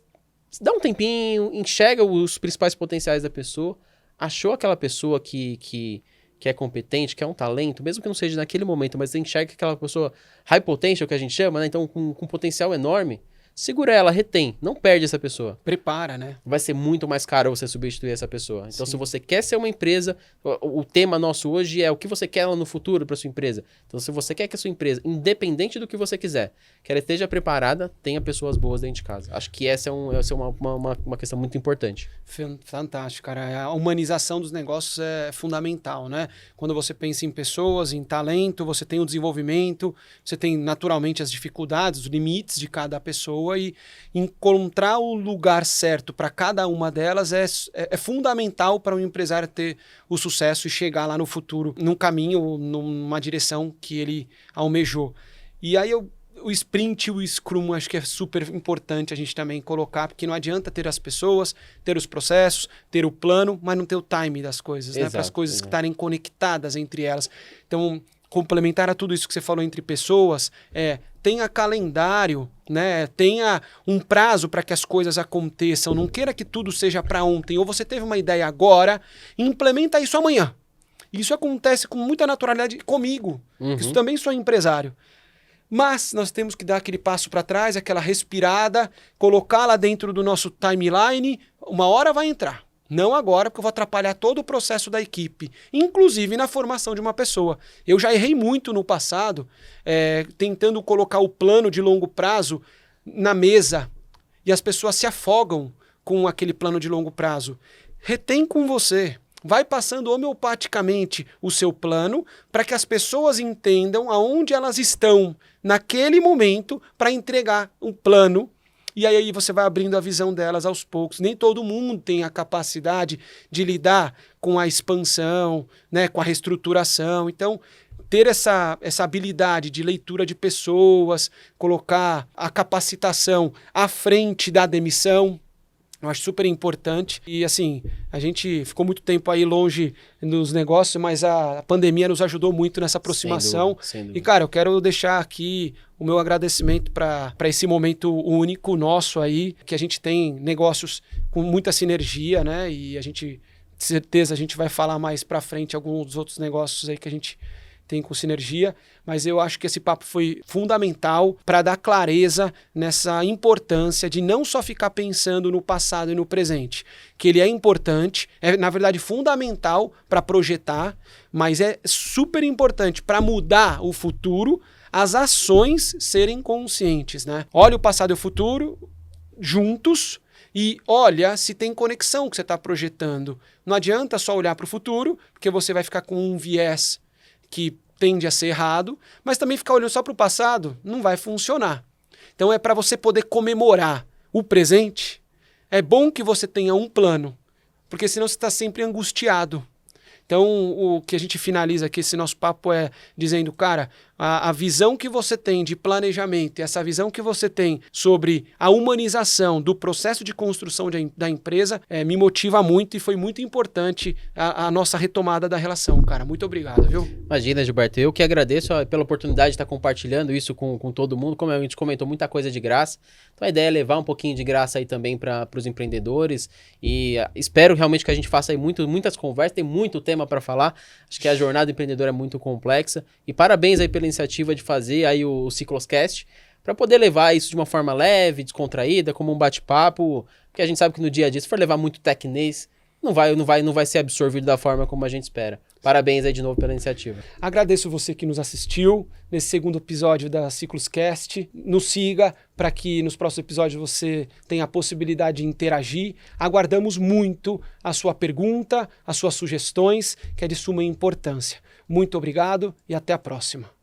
dá um tempinho, enxerga os principais potenciais da pessoa, achou aquela pessoa que é competente, que é um talento, mesmo que não seja naquele momento, mas enxerga que aquela pessoa high potential, que a gente chama, né? Então com potencial enorme, segura ela, retém, não perde essa pessoa. Prepara, né? Vai ser muito mais caro você substituir essa pessoa. Então, se você quer ser uma empresa, o tema nosso hoje é o que você quer lá no futuro para sua empresa. Então, se você quer que a sua empresa, independente do que você quiser, que ela esteja preparada, tenha pessoas boas dentro de casa. Acho que essa é uma questão muito importante. Fantástico, cara. A humanização dos negócios é fundamental, né? Quando você pensa em pessoas, em talento, você tem o desenvolvimento, você tem naturalmente as dificuldades, os limites de cada pessoa e encontrar o lugar certo para cada uma delas é fundamental para um empresário ter o sucesso e chegar lá no futuro, num caminho, numa direção que ele almejou. E aí o sprint e o scrum acho que é super importante a gente também colocar, porque não adianta ter as pessoas, ter os processos, ter o plano, mas não ter o time das coisas, né? Para as coisas estarem conectadas entre elas. Então, complementar a tudo isso que você falou entre pessoas, tenha calendário, né? Tenha um prazo para que as coisas aconteçam. Não queira que tudo seja para ontem. Ou você teve uma ideia agora, implementa isso amanhã. Isso acontece com muita naturalidade comigo. Isso também sou empresário. Mas nós temos que dar aquele passo para trás, aquela respirada, colocá-la dentro do nosso timeline. Uma hora vai entrar. Não agora, porque eu vou atrapalhar todo o processo da equipe, inclusive na formação de uma pessoa. Eu já errei muito no passado, tentando colocar o plano de longo prazo na mesa, e as pessoas se afogam com aquele plano de longo prazo. Retém com você. vai passando homeopaticamente o seu plano para que as pessoas entendam aonde elas estão naquele momento para entregar um plano. E aí você vai abrindo a visão delas aos poucos. Nem todo mundo tem a capacidade de lidar com a expansão, né, com a reestruturação. Então, ter essa habilidade de leitura de pessoas, colocar a capacitação à frente da demissão, eu acho super importante. E assim, a gente ficou muito tempo aí longe nos negócios, mas a pandemia nos ajudou muito nessa aproximação. Sem dúvida. E cara, eu quero deixar aqui o meu agradecimento para esse momento único nosso aí, que a gente tem negócios com muita sinergia, né? E a gente, de certeza, a gente vai falar mais para frente alguns dos outros negócios aí que a gente tem com sinergia, mas eu acho que esse papo foi fundamental para dar clareza nessa importância de não só ficar pensando no passado e no presente, que ele é importante, é na verdade fundamental para projetar, mas é super importante para mudar o futuro, as ações serem conscientes, né? Olha o passado e o futuro juntos e olha se tem conexão que você está projetando. Não adianta só olhar para o futuro, porque você vai ficar com um viés que tende a ser errado, mas também ficar olhando só para o passado não vai funcionar. Então é para você poder comemorar o presente, é bom que você tenha um plano, porque senão você está sempre angustiado. Então o que a gente finaliza aqui, esse nosso papo é dizendo, cara, a visão que você tem de planejamento e essa visão que você tem sobre a humanização do processo de construção da empresa me motiva muito e foi muito importante a nossa retomada da relação, cara. Muito obrigado, viu? Imagina, Gilberto, eu que agradeço pela oportunidade de estar compartilhando isso com todo mundo. Como a gente comentou, muita coisa de graça. Então a ideia é levar um pouquinho de graça aí também para os empreendedores e espero realmente que a gente faça aí muitas conversas, tem muito tema para falar. Acho que a jornada empreendedora é muito complexa e parabéns aí pela iniciativa de fazer aí o Cicloscast para poder levar isso de uma forma leve, descontraída, como um bate-papo, porque a gente sabe que no dia a dia, se for levar muito tecnês, não vai ser absorvido da forma como a gente espera. Parabéns aí de novo pela iniciativa. Agradeço você que nos assistiu nesse segundo episódio da Cicloscast. Nos siga para que nos próximos episódios você tenha a possibilidade de interagir. Aguardamos muito a sua pergunta, as suas sugestões, que é de suma importância. Muito obrigado e até a próxima.